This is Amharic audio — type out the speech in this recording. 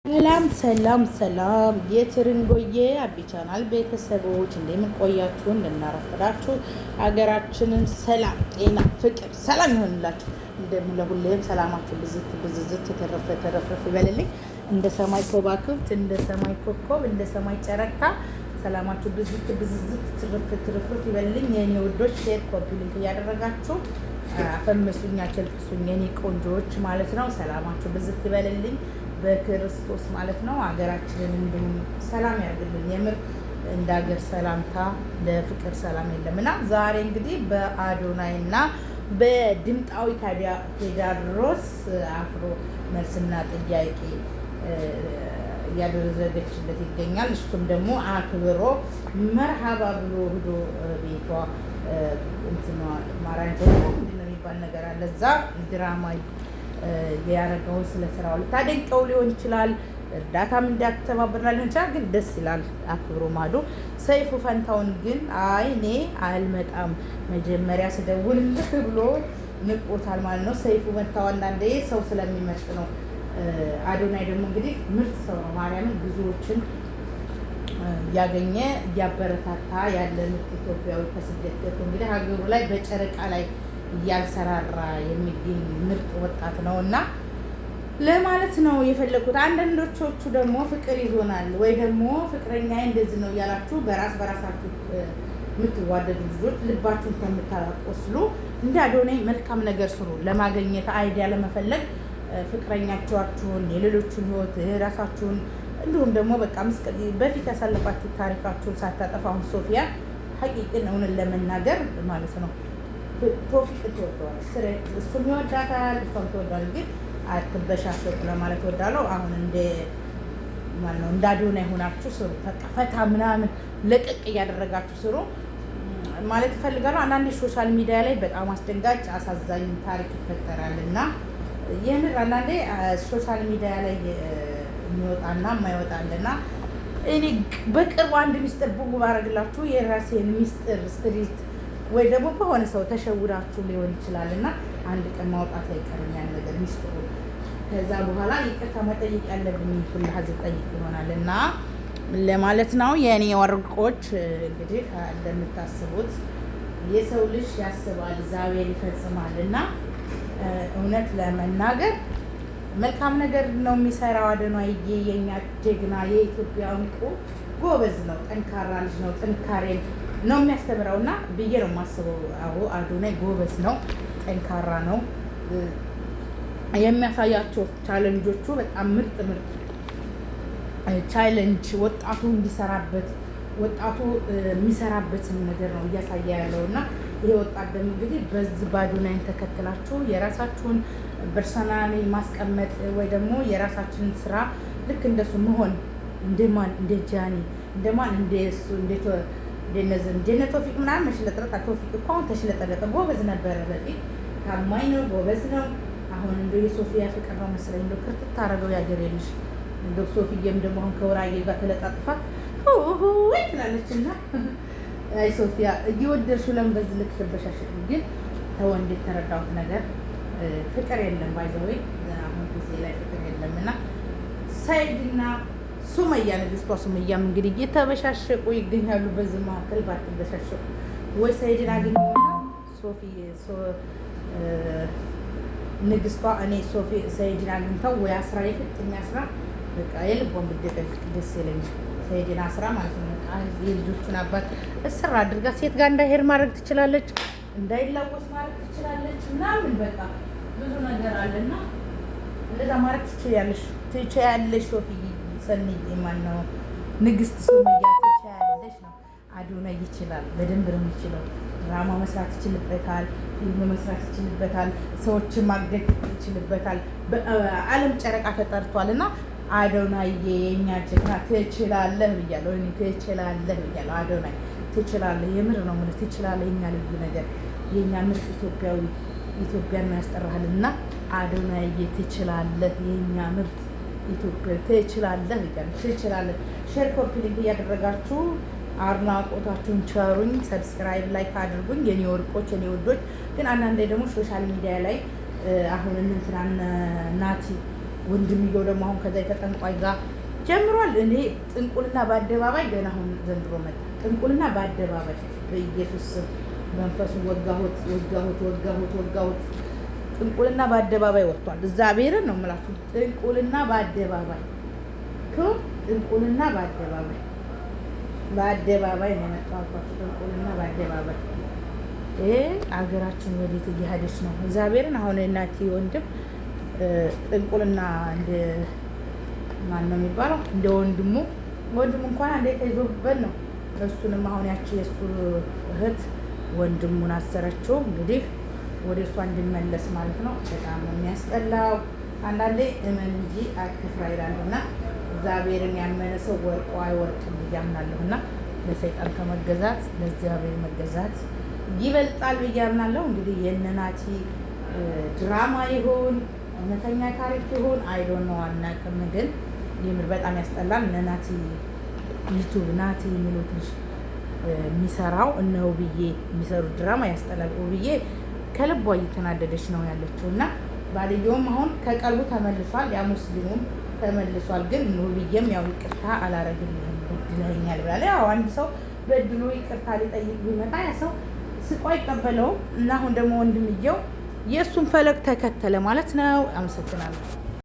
ሰላም የትርንጎዬ አቢ ቻናል ቤተሰቦች እንደምን ቆያችሁ? እንደምናረፈዳችሁ ሀገራችንን ሰላም፣ ጤና፣ ፍቅር፣ ሰላም ይሆንላችሁ። እንደሁሌም ሰላማችሁ ብዝዝት ተረፍረፍ ይበልልኝ። እንደ ሰማይ ከዋክብት፣ እንደ ሰማይ ኮከብ፣ እንደ ሰማይ ጨረቃ ሰላማችሁ ብዝዝት ትርፍርፍ ይበልልኝ። የኔ ውዶች ሼር ኮፒ ሊንክ እያደረጋችሁ አፈምሱኝ፣ አቸልፍሱኝ የኔ ቆንጆዎች ማለት ነው። ሰላማችሁ ብዝት ይበልልኝ በክርስቶስ ማለት ነው። ሀገራችንን እንዲሁም ሰላም ያርግልን። የምር እንደ ሀገር ሰላምታ ለፍቅር ሰላም የለምና ዛሬ እንግዲህ በአዶናይ እና በድምጣዊ ቴዎድሮስ አፍሮ መልስና ጥያቄ እያደረገችለት ይገኛል። እሱም ደግሞ አክብሮ መርሃባ ብሎ ሂዶ ቤቷ እንትና ማራንጆ ምንድነው የሚባል ነገር አለ እዛ ድራማ ያረጋውን ስለ ስራው ልታደንቀው ሊሆን ይችላል። እርዳታም እንዲያተባብርና ሊሆን ይችላል። ግን ደስ ይላል አክብሮ ማዶ። ሰይፉ ፈንታውን ግን አይ እኔ አልመጣም መጀመሪያ ስደውልልህ ብሎ ንቆታል ማለት ነው። ሰይፉ ፈንታው አንዳንዴ ሰው ስለሚመርጥ ነው። አዶናይ ደግሞ እንግዲህ ምርጥ ሰው ነው። ማርያምን ብዙዎችን እያገኘ እያበረታታ ያለ ምርጥ ኢትዮጵያዊ ከስደት ገብቶ እንግዲህ ሀገሩ ላይ በጨረቃ ላይ እያንሰራራ የሚገኝ ምርጥ ወጣት ነው እና ለማለት ነው የፈለኩት። አንዳንዶቹ ደግሞ ፍቅር ይዞናል ወይ ደግሞ ፍቅረኛ እንደዚህ ነው እያላችሁ በራሳችሁ የምትዋደዱ ልጆች ልባችሁን ከምታቆስሉ እንደ አዶናይ መልካም ነገር ስሩ። ለማግኘት አይዲያ ለመፈለግ ፍቅረኛችኋችሁን፣ የሌሎችን ህይወት ራሳችሁን እንዲሁም ደግሞ በቃ በፊት ያሳለፋችሁ ታሪካችሁን ሳታጠፋ አሁን ሶፊያ ሀቂቅን እውነት ለመናገር ማለት ነው ቶፊቅ ትወደዋለች፣ እሱም ይወዳታል፣ እሷም ትወዳለች። ግን አትበሻሸቁ ለማለት ወዳለው አሁን እንደ አዶናይ ሆናችሁ ስሩ። ፈታ ምናምን ለቀቅ እያደረጋችሁ ስሩ ማለት ይፈልጋሉ። አንዳንዴ ሶሻል ሚዲያ ላይ በጣም አስደንጋጭ አሳዛኝ ታሪክ ይፈጠራል እና የምር አንዳንዴ ሶሻል ሚዲያ ላይ የሚወጣና የማይወጣልና እኔ በቅርቡ አንድ ሚስጥር ቡቡ ባረግላችሁ የራሴን ሚስጥር ስትሪት ወይ ደግሞ በሆነ ሰው ተሸውዳችሁ ሊሆን ይችላል እና አንድ ቀን ማውጣት አይቀርም ያን ነገር ሚስጥሩ። ከዛ በኋላ ይቅርታ መጠየቅ ያለብኝ ሁሉ ሀዘብ ጠይቅ ይሆናል እና ለማለት ነው የእኔ ወርቆች። እንግዲህ እንደምታስቡት የሰው ልጅ ያስባል እግዚአብሔር ይፈጽማል እና እውነት ለመናገር መልካም ነገር ነው የሚሰራው አዶናይ። የኛ ጀግና የኢትዮጵያ እንቁ ጎበዝ ነው፣ ጠንካራ ልጅ ነው። ጥንካሬን ነው የሚያስተምረው እና ብዬ ነው የማስበው። አዎ አዶናይ ጎበዝ ነው፣ ጠንካራ ነው። የሚያሳያቸው ቻሌንጆቹ በጣም ምርጥ ቻሌንጅ ወጣቱ እንዲሰራበት ወጣቱ የሚሰራበትን ነገር ነው እያሳየ ያለው እና ይሄ ወጣት ደግሞ እንግዲህ በዚህ በአዶናይን ተከትላችሁ የራሳችሁን ፐርሰናሊ ማስቀመጥ ወይ ደግሞ የራሳችንን ስራ ልክ እንደሱ መሆን እንደማን እንደ ጃኒ እንደማን እንደሱ እንደነ ቶፊቅ ምናምን መሽለጥረጣ። ቶፊቅ እኮ አሁን ተሽለጠለጠ። ጎበዝ ነበረ በፊት ታማኝ ነው፣ ጎበዝ ነው። አሁን እንደው የሶፊያ ፍቅር ነው መሰለኝ እንደው ክርትት ታረገው ያገሬልሽ። እንደው ሶፊዬም ደግሞ አሁን ከወራዬ ጋር ተለጣጥፋ ወይ ትላለች እና አይ ሶፊያ እየወደድሽው ለምን በዚህ ልክ ተበሻሽሽ? ግን ተወንድ የተረዳሁት ነገር ፍቅር የለም ባይዘው አሁን ጊዜ ላይ ፍቅር የለም እና ሰይድና ሱመያ ንግስቷ ሱመያም እንግዲህ እየተበሻሸቁ ይገኛሉ። በዚህ መካከል ባትበሻሸቁ ወይ ሰይድን አገኘውና ሶፊ ንግስቷ እኔ ሶፊ ሰይድን አግኝተው ወይ አስራ የፍጥኛ አስራ በቃ የልቧን ብትደቅ ደስ ይለኛል። ሰይድን አስራ ማለት ነው። በቃ የልጆቹን አባት እስር አድርጋ ሴት ጋር እንዳይሄድ ማድረግ ትችላለች፣ እንዳይላወስ ማድረግ ትችላለች ምናምን በቃ ብዙ ነገር አለና እንደዛ ማድረግ ትችያለሽ ሶፊ ሰኒ ማነው ንግስት ሱመያ ትችያለሽ ነው። አዶናይ ይችላል፣ በደንብ ነው የሚችለው። ድራማ መስራት ይችልበታል፣ ፊልም መስራት ይችልበታል፣ ሰዎችን ማገድ ይችልበታል። በዓለም ጨረቃ ተጠርቷል እና አዶናይ የኛ ጀግና ትችላለህ ብያለሁ። እኔ ትችላለህ ብያለሁ። አዶናይ ትችላለህ፣ የምር ነው ማለት ትችላለህ። የኛ ልዩ ነገር የኛ ምርጥ ኢትዮጵያዊ ኢትዮጵያን ያስጠራልና አዶናይ ትችላለህ፣ የኛ ምርጥ ኢትዮጵያ ትችላለህ ይላል። ትችላለህ። ሼር ኮፒ ሊንክ እያደረጋችሁ አድናቆታችሁን ቸሩኝ። ሰብስክራይብ ላይክ አድርጉኝ የኔ ወርቆች የኔ ወዶች። ግን አንዳንዴ ደግሞ ሶሻል ሚዲያ ላይ አሁን እንትና ናቲ ወንድምየው ደግሞ አሁን ከዛ የተጠንቋይ ጋር ጀምሯል። እኔ ጥንቁልና በአደባባይ ገና አሁን ዘንድሮ መጣ። ጥንቁልና በአደባባይ በኢየሱስ መንፈሱን ወጋሁት። ጥንቁልና በአደባባይ ወጥቷል። እግዚአብሔርን ነው የምላችሁ። ጥንቁልና በአደባባይ ጥንቁልና በአደባባይ ነው የመጣሁባችሁ። ጥንቁልና በአደባባይ አገራችን ወዴት እየሄደች ነው? እግዚአብሔርን አሁን እናቴ ወንድም ጥንቁልና እንደ ማን ነው የሚባለው? እንደ ወንድሙ እንኳን አንዴ ተይዞበት ነው። እሱንም አሁን ያቺ የእሱ እህት ወንድሙን አሰረችው። እንግዲህ ወደ እሷ እንዲመለስ ማለት ነው። በጣም ነው የሚያስጠላው። አንዳንዴ እመን እንጂ አትፍራ ይላሉና እግዚአብሔርን ያመነ ሰው ወርቆ አይወርቅም ብዬ አምናለሁና ለሰይጣን ከመገዛት ለእግዚአብሔር መገዛት ይበልጣል ብዬ አምናለሁ። እንግዲህ የነናቲ ድራማ ይሁን እውነተኛ ታሪክ ይሁን አይዶን ነው አናውቅም፣ ግን የምር በጣም ያስጠላል። ነናቲ ዩቱብ ናቲ የሚሉት ልጅ የሚሰራው እነ ውብዬ የሚሰሩት ድራማ ያስጠላል። ውብዬ ከልቧ እየተናደደች ነው ያለችው እና ባልየውም አሁን ከቀልቡ ተመልሷል፣ ያ ሙስሊሙም ተመልሷል። ግን ውብዬም ያው ይቅርታ አላረግልህም በድለኸኛል ብላለች። ያው አንድ ሰው በድሎ ይቅርታ ሊጠይቅ ቢመጣ ያ ሰው ስቆ አይቀበለውም እና አሁን ደግሞ ወንድምየው የእሱን ፈለግ ተከተለ ማለት ነው። አመሰግናለሁ።